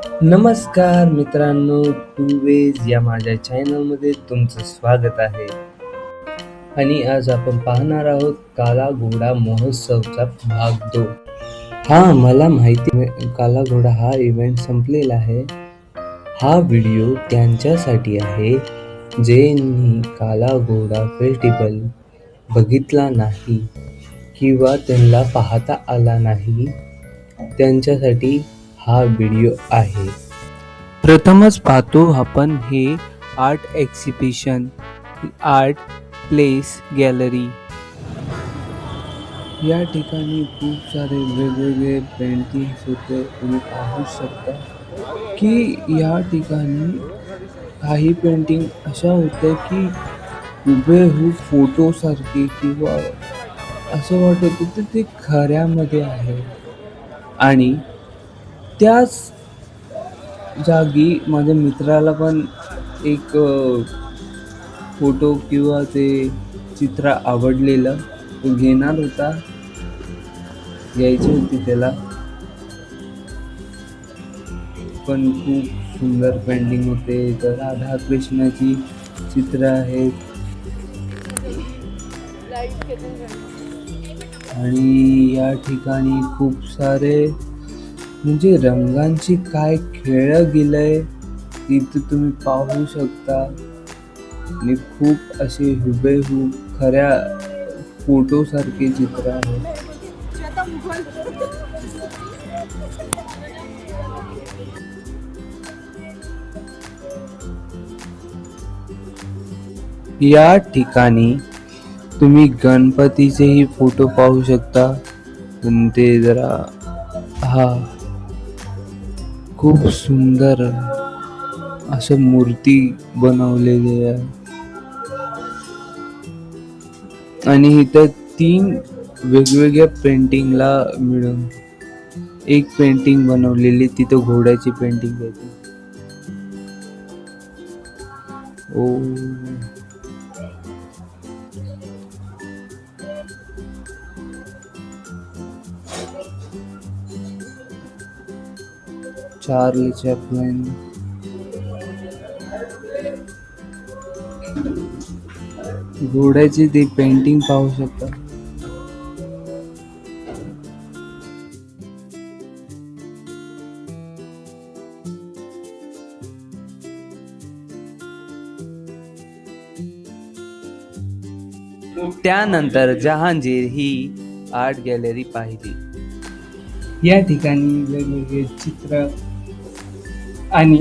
नमस्कार मित्रांनो, two ways या माझ्या चॅनलमध्ये तुमचं स्वागत आहे. आणि आज आपण पाहणार आहोत काला घोडा महोत्सवचा भाग 2. मला माहिती काला घोडा हा इव्हेंट संपलेला आहे. हा व्हिडिओ त्यांच्यासाठी आहे ज्यांनी काला घोडा फेस्टिवल बघितला नाही किंवा त्यांना पाहता आला नाही, त्यांच्यासाठी हा व्हिडिओ आहे. प्रथमच पाहतो आपण हे art exhibition, art place gallery. या ठिकाणी खूप सारे वेगवेगळे पेंटिंग्स होते. तुम्ही पाहू शकता की या ठिकाणी काही पेंटिंग अशा होत्या की हुबेहूब फोटोसारखे किंवा असं वाटत होतं ते खऱ्यामध्ये आहे. आणि त्याच जागी माझ्या मित्राला पण एक फोटो किंवा ते चित्र आवडलेलं, तो घेणार होता, घ्यायची होती त्याला. पण खूप सुंदर पेंटिंग होते. तर राधा कृष्णाची चित्र आहेत आणि या ठिकाणी खूप सारे म्हणजे रंगांची काय खेळलं गेलंय तिथं तुम्ही पाहू शकता. आणि खूप असे हुबेहूब खऱ्या फोटो सारखे चित्र आहे. या ठिकाणी तुम्ही गणपतीचेही फोटो पाहू शकता. पण ते जरा खूप सुंदर असं मूर्ती बनवलेली आहे. आणि इथं 3 वेगवेगळ्या पेंटिंगला मिळून एक पेंटिंग बनवलेली. तिथं घोड्याची पेंटिंग आहे ती. ओ 'चार्ली चॅप्लिन'. घोड्याची ती पेंटिंग पाहू शकता. त्यानंतर जहांगीर ही आर्ट गॅलरी पाहिली. या ठिकाणी वेगवेगळे चित्र आणि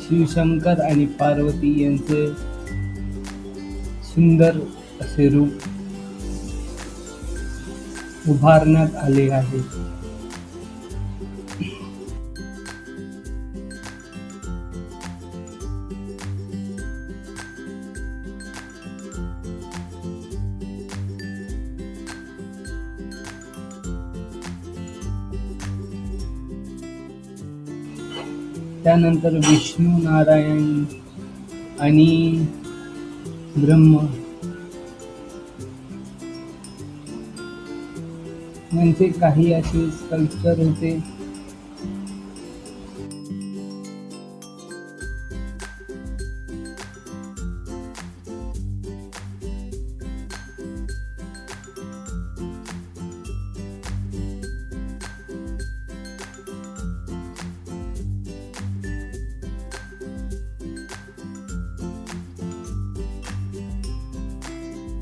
शिवशंकर आणि पार्वती यांचे सुंदर असे रूप उभारण्यात आले आहे. त्यानंतर विष्णू नारायण आणि ब्रह्मा यांचे काही असे स्कल्पचर होते.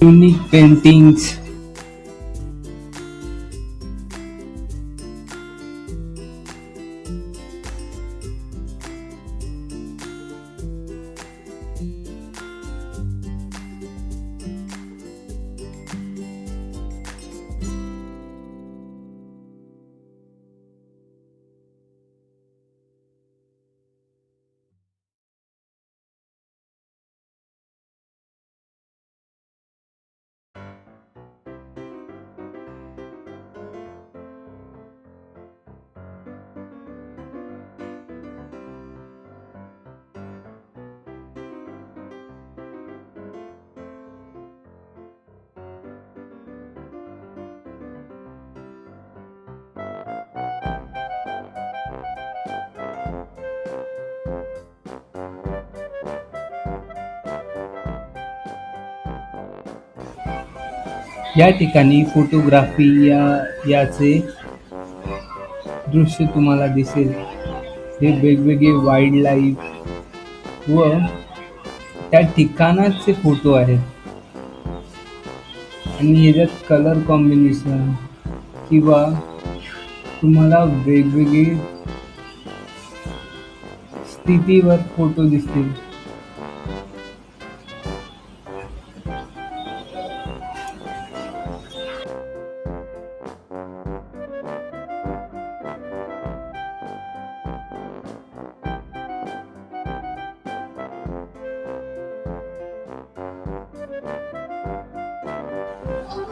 Unique paintings. या ठिकाणी फोटोग्राफी याचे दृश्य तुम्हाला दिसेल. हे वेगवेगळे वाईल्ड लाईफ व त्या ठिकाणाचे फोटो आहेत आणि याच्यात कलर कॉम्बिनेशन किंवा तुम्हाला वेगवेगळे स्थितीवर फोटो दिसतील.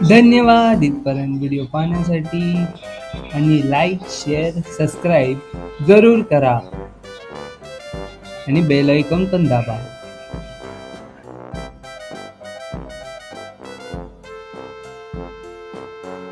धन्यवाद इथपर्यंत व्हिडिओ पाहण्यासाठी आणि लाईक शेअर सबस्क्राईब जरूर करा आणि बेल आयकॉन पण दाबा.